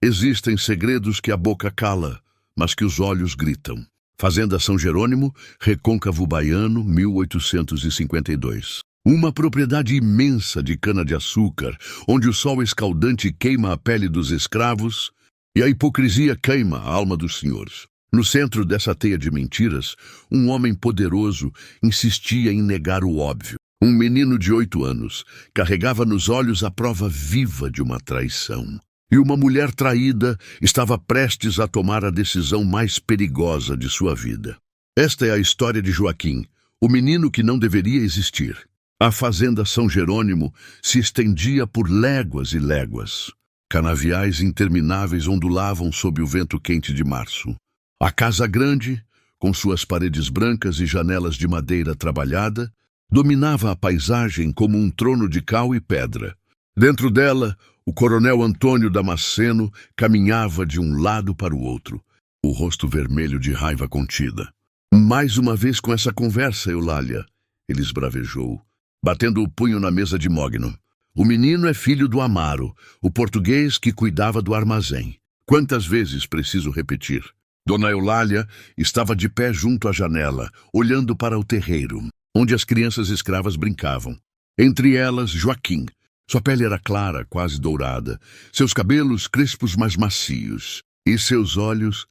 Existem segredos que a boca cala, mas que os olhos gritam. Fazenda São Jerônimo, Recôncavo Baiano, 1852. Uma propriedade imensa de cana-de-açúcar, onde o sol escaldante queima a pele dos escravos e a hipocrisia queima a alma dos senhores. No centro dessa teia de mentiras, um homem poderoso insistia em negar o óbvio. Um menino de 8 anos carregava nos olhos a prova viva de uma traição. E uma mulher traída estava prestes a tomar a decisão mais perigosa de sua vida. Esta é a história de Joaquim, o menino que não deveria existir. A fazenda São Jerônimo se estendia por léguas e léguas. Canaviais intermináveis ondulavam sob o vento quente de março. A casa grande, com suas paredes brancas e janelas de madeira trabalhada, dominava a paisagem como um trono de cal e pedra. Dentro dela, o coronel Antônio Damasceno caminhava de um lado para o outro, o rosto vermelho de raiva contida. Mais uma vez com essa conversa, Eulália, ele esbravejou, batendo o punho na mesa de mogno. O menino é filho do Amaro, o português que cuidava do armazém. Quantas vezes preciso repetir? Dona Eulália estava de pé junto à janela, olhando para o terreiro, onde as crianças escravas brincavam. Entre elas, Joaquim. Sua pele era clara, quase dourada, seus cabelos crespos mas macios, e seus olhos,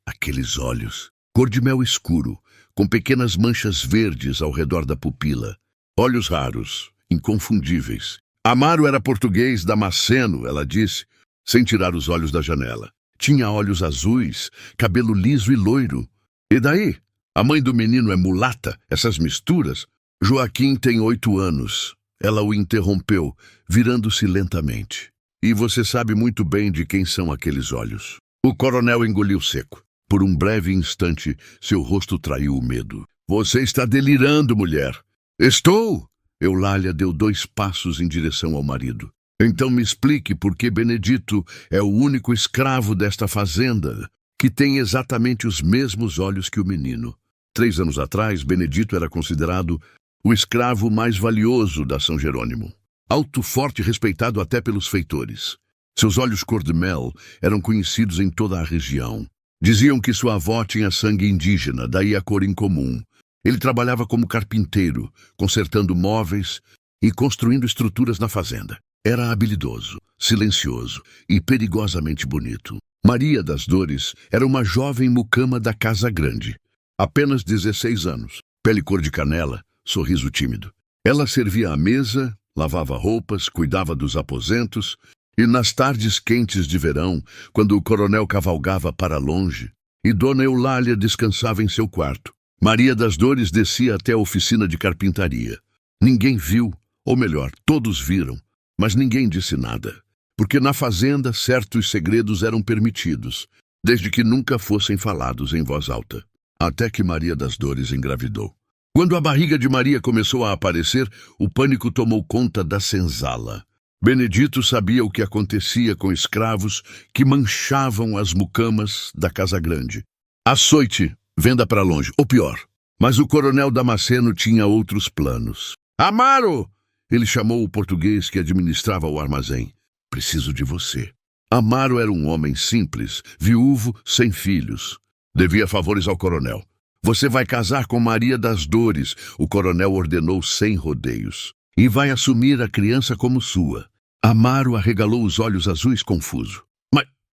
aqueles olhos, cor de mel escuro, com pequenas manchas verdes ao redor da pupila. Olhos raros, inconfundíveis. Amaro era português Damasceno, ela disse, sem tirar os olhos da janela. Tinha olhos azuis, cabelo liso e loiro. E daí? A mãe do menino é mulata, essas misturas? Joaquim tem 8 anos. Ela o interrompeu, virando-se lentamente. E você sabe muito bem de quem são aqueles olhos. O coronel engoliu seco. Por um breve instante, seu rosto traiu o medo. Você está delirando, mulher. Estou! Eulália deu 2 passos em direção ao marido. Então me explique por que Benedito é o único escravo desta fazenda que tem exatamente os mesmos olhos que o menino. 3 anos atrás, Benedito era considerado o escravo mais valioso da São Jerônimo. Alto, forte e respeitado até pelos feitores. Seus olhos cor-de-mel eram conhecidos em toda a região. Diziam que sua avó tinha sangue indígena, daí a cor incomum. Ele trabalhava como carpinteiro, consertando móveis e construindo estruturas na fazenda. Era habilidoso, silencioso e perigosamente bonito. Maria das Dores era uma jovem mucama da Casa Grande. Apenas 16 anos, pele cor de canela, sorriso tímido. Ela servia à mesa, lavava roupas, cuidava dos aposentos, e nas tardes quentes de verão, quando o coronel cavalgava para longe, e Dona Eulália descansava em seu quarto, Maria das Dores descia até a oficina de carpintaria. Ninguém viu, ou melhor, todos viram, mas ninguém disse nada, porque na fazenda certos segredos eram permitidos, desde que nunca fossem falados em voz alta, até que Maria das Dores engravidou. Quando a barriga de Maria começou a aparecer, o pânico tomou conta da senzala. Benedito sabia o que acontecia com escravos que manchavam as mucamas da Casa Grande. Açoite, venda para longe, ou pior. Mas o coronel Damasceno tinha outros planos. Amaro! Ele chamou o português que administrava o armazém. Preciso de você. Amaro era um homem simples, viúvo, sem filhos. Devia favores ao coronel. Você vai casar com Maria das Dores, o coronel ordenou sem rodeios. E vai assumir a criança como sua. Amaro arregalou os olhos azuis confuso.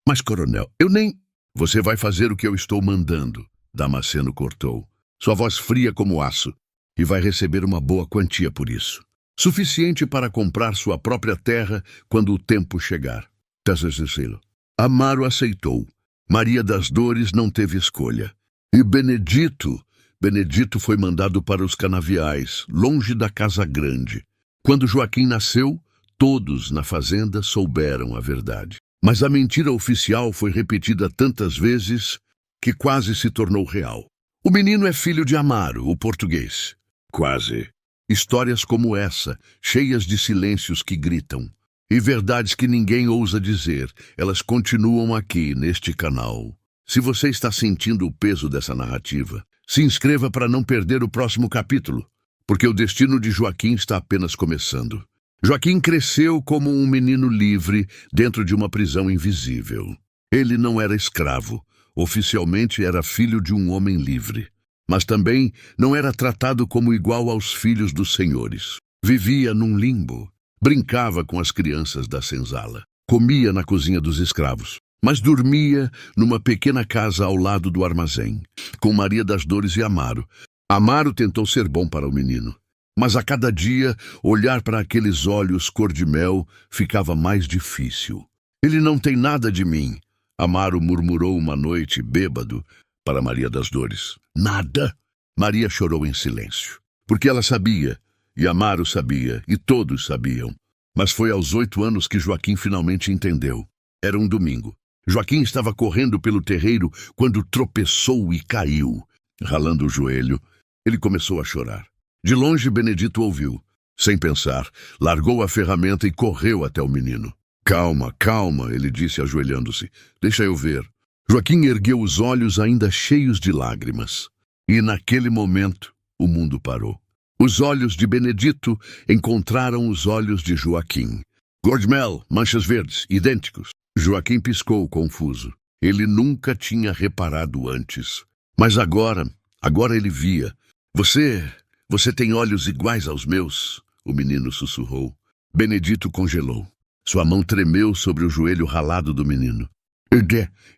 Mas coronel, eu nem... Você vai fazer o que eu estou mandando, Damasceno cortou. Sua voz fria como aço. E vai receber uma boa quantia por isso. Suficiente para comprar sua própria terra quando o tempo chegar. Amaro aceitou. Maria das Dores não teve escolha. E Benedito foi mandado para os canaviais, longe da Casa Grande. Quando Joaquim nasceu, todos na fazenda souberam a verdade. Mas a mentira oficial foi repetida tantas vezes que quase se tornou real. O menino é filho de Amaro, o português. Quase. Histórias como essa, cheias de silêncios que gritam. E verdades que ninguém ousa dizer, elas continuam aqui, neste canal. Se você está sentindo o peso dessa narrativa, se inscreva para não perder o próximo capítulo, porque o destino de Joaquim está apenas começando. Joaquim cresceu como um menino livre dentro de uma prisão invisível. Ele não era escravo, oficialmente era filho de um homem livre, mas também não era tratado como igual aos filhos dos senhores. Vivia num limbo, brincava com as crianças da senzala, comia na cozinha dos escravos, mas dormia numa pequena casa ao lado do armazém, com Maria das Dores e Amaro. Amaro tentou ser bom para o menino, mas a cada dia olhar para aqueles olhos cor de mel ficava mais difícil. Ele não tem nada de mim, Amaro murmurou uma noite, bêbado, para Maria das Dores. Nada? Maria chorou em silêncio, porque ela sabia, e Amaro sabia, e todos sabiam. Mas foi aos 8 anos que Joaquim finalmente entendeu. Era um domingo. Joaquim estava correndo pelo terreiro quando tropeçou e caiu. Ralando o joelho, ele começou a chorar. De longe, Benedito ouviu. Sem pensar, largou a ferramenta e correu até o menino. Calma, calma, ele disse ajoelhando-se. Deixa eu ver. Joaquim ergueu os olhos ainda cheios de lágrimas. E naquele momento, o mundo parou. Os olhos de Benedito encontraram os olhos de Joaquim. Gordmel, manchas verdes, idênticos. Joaquim piscou, confuso. Ele nunca tinha reparado antes. Mas agora ele via. Você tem olhos iguais aos meus, o menino sussurrou. Benedito congelou. Sua mão tremeu sobre o joelho ralado do menino.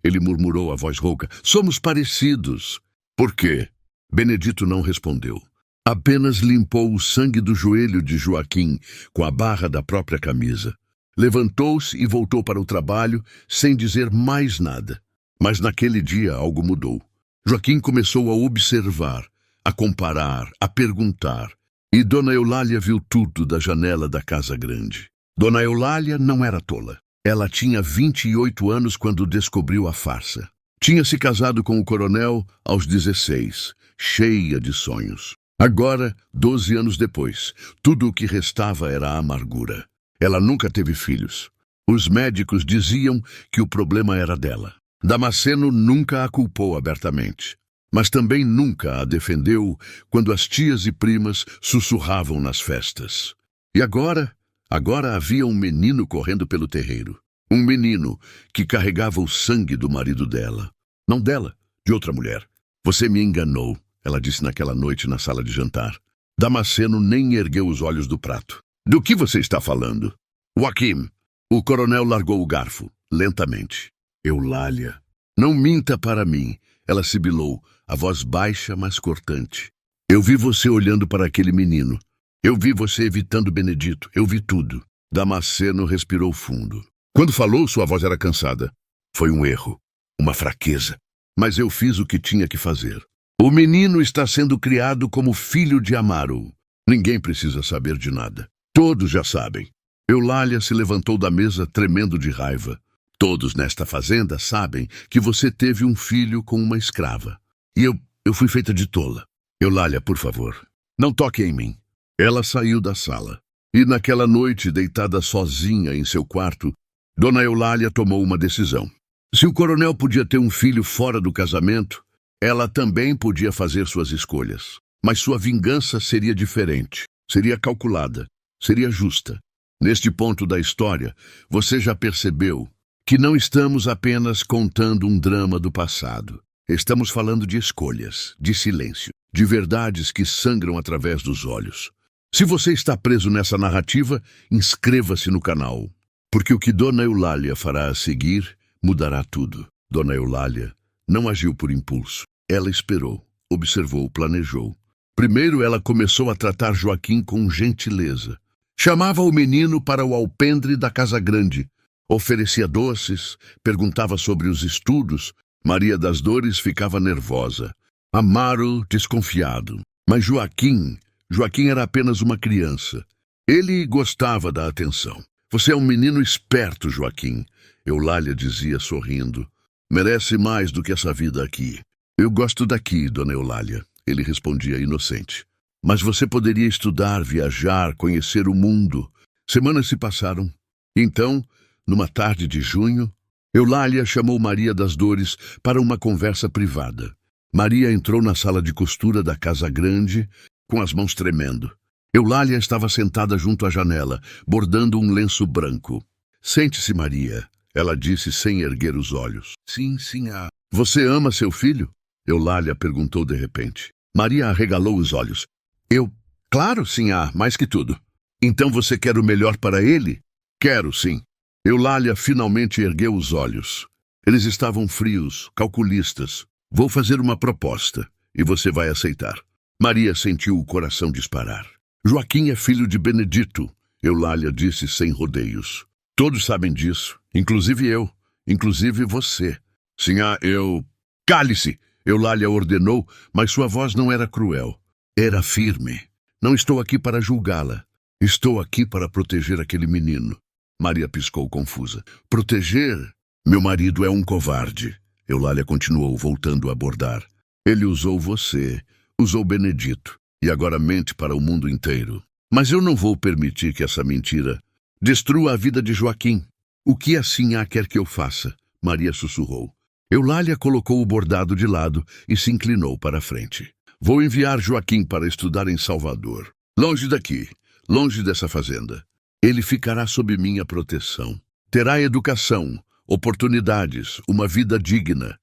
Ele murmurou a voz rouca. Somos parecidos. Por quê? Benedito não respondeu. Apenas limpou o sangue do joelho de Joaquim com a barra da própria camisa. Levantou-se e voltou para o trabalho sem dizer mais nada. Mas naquele dia algo mudou. Joaquim começou a observar, a comparar, a perguntar. E Dona Eulália viu tudo da janela da casa grande. Dona Eulália não era tola. Ela tinha 28 anos quando descobriu a farsa. Tinha se casado com o coronel aos 16, cheia de sonhos. Agora, 12 anos depois, tudo o que restava era a amargura. Ela nunca teve filhos. Os médicos diziam que o problema era dela. Damasceno nunca a culpou abertamente, mas também nunca a defendeu quando as tias e primas sussurravam nas festas. E agora havia um menino correndo pelo terreiro. Um menino que carregava o sangue do marido dela. Não dela, de outra mulher. Você me enganou, ela disse naquela noite na sala de jantar. Damasceno nem ergueu os olhos do prato. Do que você está falando? Joaquim. O coronel largou o garfo, lentamente. Eulália. Não minta para mim, ela sibilou, a voz baixa, mas cortante. Eu vi você olhando para aquele menino. Eu vi você evitando Benedito. Eu vi tudo. Damasceno respirou fundo. Quando falou, sua voz era cansada. Foi um erro, uma fraqueza. Mas eu fiz o que tinha que fazer. O menino está sendo criado como filho de Amaro. Ninguém precisa saber de nada. Todos já sabem. Eulália se levantou da mesa tremendo de raiva. Todos nesta fazenda sabem que você teve um filho com uma escrava. E eu fui feita de tola. Eulália, por favor, não toque em mim. Ela saiu da sala. E naquela noite, deitada sozinha em seu quarto, Dona Eulália tomou uma decisão. Se o coronel podia ter um filho fora do casamento, ela também podia fazer suas escolhas. Mas sua vingança seria diferente, seria calculada, seria justa. Neste ponto da história, você já percebeu que não estamos apenas contando um drama do passado. Estamos falando de escolhas, de silêncio, de verdades que sangram através dos olhos. Se você está preso nessa narrativa, inscreva-se no canal, porque o que Dona Eulália fará a seguir mudará tudo. Dona Eulália não agiu por impulso. Ela esperou, observou, planejou. Primeiro ela começou a tratar Joaquim com gentileza. Chamava o menino para o alpendre da casa grande. Oferecia doces, perguntava sobre os estudos. Maria das Dores ficava nervosa. Amaro desconfiado. Mas Joaquim era apenas uma criança. Ele gostava da atenção. Você é um menino esperto, Joaquim, Eulália dizia sorrindo. Merece mais do que essa vida aqui. Eu gosto daqui, Dona Eulália, ele respondia inocente. Mas você poderia estudar, viajar, conhecer o mundo. Semanas se passaram. Então, numa tarde de junho, Eulália chamou Maria das Dores para uma conversa privada. Maria entrou na sala de costura da casa grande, com as mãos tremendo. Eulália estava sentada junto à janela, bordando um lenço branco. Sente-se, Maria, ela disse sem erguer os olhos. Sim, sinhá. Você ama seu filho? Eulália perguntou de repente. Maria arregalou os olhos. Claro, sinhá, mais que tudo. Então você quer o melhor para ele? Quero, sim. Eulália finalmente ergueu os olhos. Eles estavam frios, calculistas. Vou fazer uma proposta, e você vai aceitar. Maria sentiu o coração disparar. Joaquim é filho de Benedito, Eulália disse sem rodeios. Todos sabem disso, inclusive eu, inclusive você. Sinhá, Cale-se! Eulália ordenou, mas sua voz não era cruel. Era firme. Não estou aqui para julgá-la. Estou aqui para proteger aquele menino. Maria piscou confusa. Proteger? Meu marido é um covarde. Eulália continuou, voltando a bordar. Ele usou você, usou Benedito, e agora mente para o mundo inteiro. Mas eu não vou permitir que essa mentira destrua a vida de Joaquim. O que a sinhá quer que eu faça? Maria sussurrou. Eulália colocou o bordado de lado e se inclinou para a frente. Vou enviar Joaquim para estudar em Salvador. Longe daqui, longe dessa fazenda. Ele ficará sob minha proteção. Terá educação, oportunidades, uma vida digna.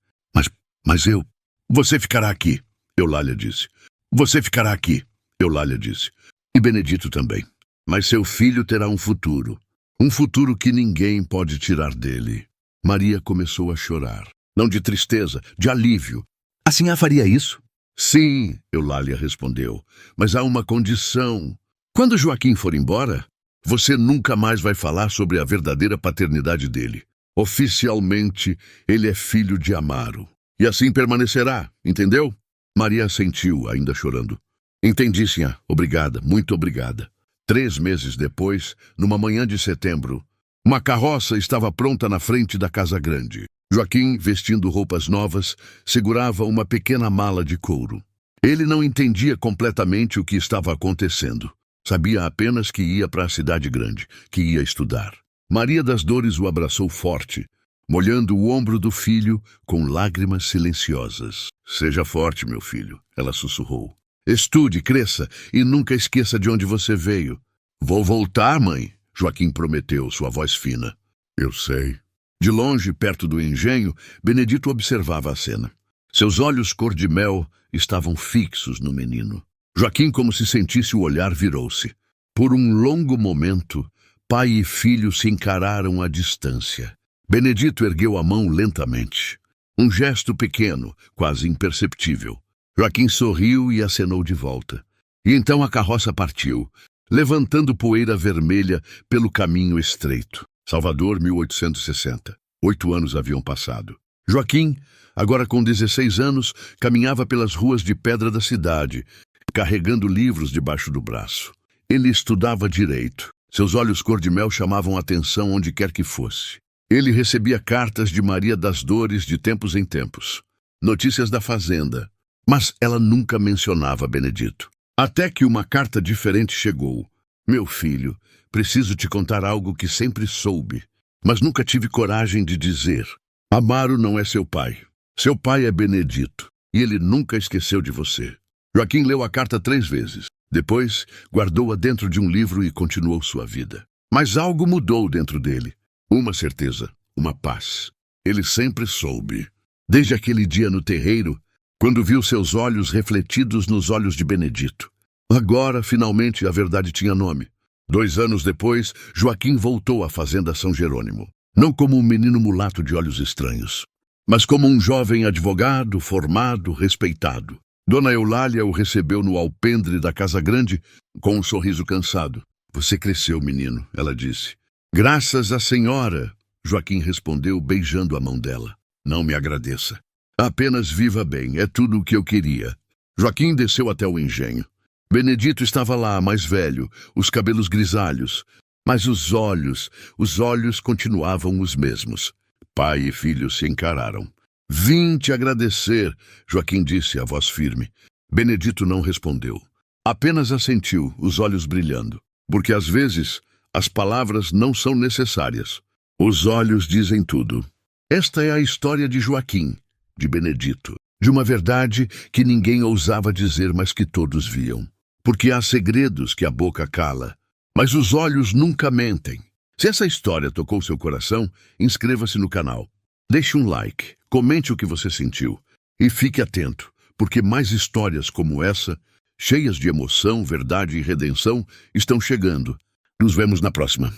Mas eu... Você ficará aqui, Eulália disse. Você ficará aqui, Eulália disse. E Benedito também. Mas seu filho terá um futuro. Um futuro que ninguém pode tirar dele. Maria começou a chorar. Não de tristeza, de alívio. A sinhá faria isso? Sim, Eulália respondeu. Mas há uma condição. Quando Joaquim for embora, você nunca mais vai falar sobre a verdadeira paternidade dele. Oficialmente, ele é filho de Amaro. E assim permanecerá, entendeu? Maria assentiu, ainda chorando. Entendi, sinhá. Obrigada, muito obrigada. 3 meses depois, numa manhã de setembro, uma carroça estava pronta na frente da casa grande. Joaquim, vestindo roupas novas, segurava uma pequena mala de couro. Ele não entendia completamente o que estava acontecendo. Sabia apenas que ia para a cidade grande, que ia estudar. Maria das Dores o abraçou forte, molhando o ombro do filho com lágrimas silenciosas. Seja forte, meu filho, ela sussurrou. Estude, cresça e nunca esqueça de onde você veio. Vou voltar, mãe, Joaquim prometeu, sua voz fina. Eu sei. De longe, perto do engenho, Benedito observava a cena. Seus olhos cor-de-mel estavam fixos no menino. Joaquim, como se sentisse o olhar, virou-se. Por um longo momento, pai e filho se encararam à distância. Benedito ergueu a mão lentamente. Um gesto pequeno, quase imperceptível. Joaquim sorriu e acenou de volta. E então a carroça partiu, levantando poeira vermelha pelo caminho estreito. Salvador, 1860. 8 anos haviam passado. Joaquim, agora com 16 anos, caminhava pelas ruas de pedra da cidade, carregando livros debaixo do braço. Ele estudava direito. Seus olhos cor-de-mel chamavam a atenção onde quer que fosse. Ele recebia cartas de Maria das Dores de tempos em tempos. Notícias da fazenda. Mas ela nunca mencionava Benedito. Até que uma carta diferente chegou. Meu filho, preciso te contar algo que sempre soube, mas nunca tive coragem de dizer. Amaro não é seu pai. Seu pai é Benedito, e ele nunca esqueceu de você. Joaquim leu a carta 3 vezes. Depois, guardou-a dentro de um livro e continuou sua vida. Mas algo mudou dentro dele. Uma certeza, uma paz. Ele sempre soube. Desde aquele dia no terreiro, quando viu seus olhos refletidos nos olhos de Benedito. Agora, finalmente, a verdade tinha nome. 2 anos depois, Joaquim voltou à fazenda São Jerônimo. Não como um menino mulato de olhos estranhos, mas como um jovem advogado, formado, respeitado. Dona Eulália o recebeu no alpendre da casa grande com um sorriso cansado. Você cresceu, menino, ela disse. Graças à senhora, Joaquim respondeu, beijando a mão dela. Não me agradeça. Apenas viva bem, é tudo o que eu queria. Joaquim desceu até o engenho. Benedito estava lá, mais velho, os cabelos grisalhos. Mas os olhos continuavam os mesmos. Pai e filho se encararam. Vim te agradecer, Joaquim disse, a voz firme. Benedito não respondeu. Apenas assentiu, os olhos brilhando. Porque às vezes as palavras não são necessárias. Os olhos dizem tudo. Esta é a história de Joaquim, de Benedito. De uma verdade que ninguém ousava dizer, mas que todos viam. porque há segredos que a boca cala, mas os olhos nunca mentem. Se essa história tocou seu coração, inscreva-se no canal. Deixe um like, comente o que você sentiu e fique atento, porque mais histórias como essa, cheias de emoção, verdade e redenção, estão chegando. Nos vemos na próxima.